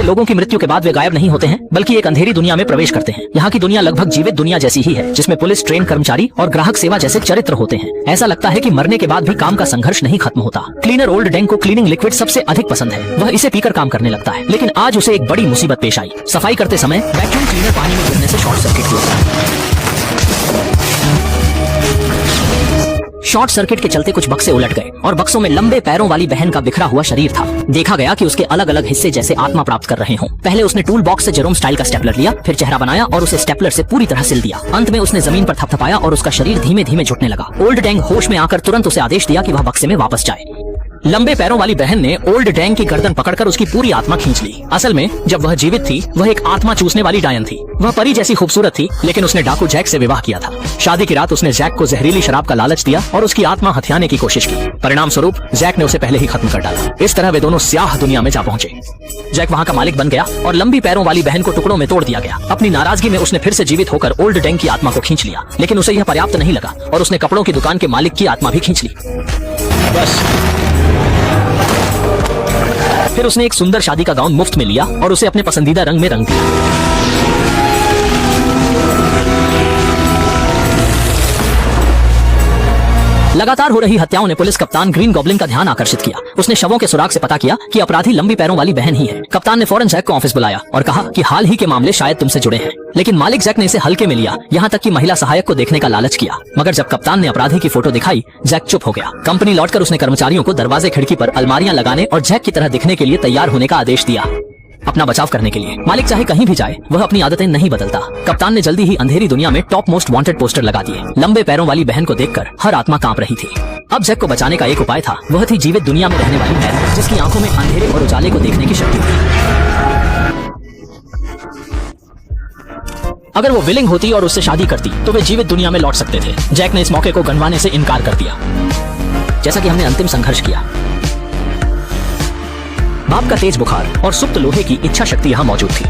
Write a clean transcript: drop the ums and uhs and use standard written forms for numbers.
लोगों की मृत्यु के बाद वे गायब नहीं होते हैं, बल्कि एक अंधेरी दुनिया में प्रवेश करते हैं। यहाँ की दुनिया लगभग जीवित दुनिया जैसी ही है, जिसमें पुलिस, ट्रेन कर्मचारी और ग्राहक सेवा जैसे चरित्र होते हैं। ऐसा लगता है कि मरने के बाद भी काम का संघर्ष नहीं खत्म होता। क्लीनर ओल्ड डेंग को क्लीनिंग लिक्विड सबसे अधिक पसंद है। वह इसे पीकर काम करने लगता है, लेकिन आज उसे एक बड़ी मुसीबत पेश आई। सफाई करते समय वैक्यूम क्लीनर पानी में गिरने से शॉर्ट सर्किट हुआ। शॉर्ट सर्किट के चलते कुछ बक्से उलट गए और बक्सों में लंबे पैरों वाली बहन का बिखरा हुआ शरीर था। देखा गया कि उसके अलग अलग हिस्से जैसे आत्मा प्राप्त कर रहे हों। पहले उसने टूल बॉक्स से जेरोम स्टाइल का स्टेपलर लिया, फिर चेहरा बनाया और उसे स्टेपलर से पूरी तरह सिल दिया। अंत में उसने जमीन पर थपथपाया और उसका शरीर धीमे धीमे झुकने लगा। ओल्ड डेंग होश में आकर तुरंत उसे आदेश दिया कि वह बक्से में वापस जाए। लंबे पैरों वाली बहन ने ओल्ड डेंग की गर्दन पकड़कर उसकी पूरी आत्मा खींच ली। असल में जब वह जीवित थी, वह एक आत्मा चूसने वाली डायन थी। वह परी जैसी खूबसूरत थी, लेकिन उसने डाकू जैक से विवाह किया था। शादी की रात उसने जैक को जहरीली शराब का लालच दिया और उसकी आत्मा हथियाने की कोशिश की। परिणाम स्वरूप जैक ने उसे पहले ही खत्म कर डाला। इस तरह वे दोनों स्याह दुनिया में जा पहुंचे। जैक वहां का मालिक बन गया और लंबी पैरों वाली बहन को टुकड़ों में तोड़ दिया गया। अपनी नाराजगी में उसने फिर से जीवित होकर ओल्ड डेंग की आत्मा को खींच लिया, लेकिन उसे यह पर्याप्त नहीं लगा और उसने कपड़ों की दुकान के मालिक की आत्मा भी खींच ली। बस फिर उसने एक सुंदर शादी का गाउन मुफ्त में लिया और उसे अपने पसंदीदा रंग में रंग दिया। लगातार हो रही हत्याओं ने पुलिस कप्तान ग्रीन गॉब्लिन का ध्यान आकर्षित किया। उसने शवों के सुराग से पता किया कि अपराधी लंबी पैरों वाली बहन ही है। कप्तान ने फौरन जैक को ऑफिस बुलाया और कहा कि हाल ही के मामले शायद तुमसे जुड़े हैं, लेकिन मालिक जैक ने इसे हल्के में लिया, यहाँ तक कि महिला सहायक को देखने का लालच किया। मगर जब कप्तान ने अपराधी की फोटो दिखाई, जैक चुप हो गया। कंपनी लौटकर उसने कर्मचारियों को दरवाजे खिड़की पर अलमारियां लगाने और जैक की तरह दिखने के लिए तैयार होने का आदेश दिया, अपना बचाव करने के लिए। मालिक चाहे कहीं भी जाए, वह अपनी आदतें नहीं बदलता। कप्तान ने जल्दी ही अंधेरी दुनिया में टॉप मोस्ट वांटेड पोस्टर लगा दिए। लंबे पैरों वाली बहन को देखकर हर आत्मा कांप रही थी। अब जैक को बचाने का एक उपाय था, वह थी जीवित दुनिया में रहने वाली बहन, जिसकी आंखों में अंधेरे और उजाले को देखने की शक्ति थी। अगर वो विलिंग होती और उससे शादी करती तो वे जीवित दुनिया में लौट सकते थे। जैक ने इस मौके को गंवाने से इनकार कर दिया। जैसा कि हमने अंतिम संघर्ष किया, बाप का तेज बुखार और सुप्त लोहे की इच्छा शक्ति यहाँ मौजूद थी।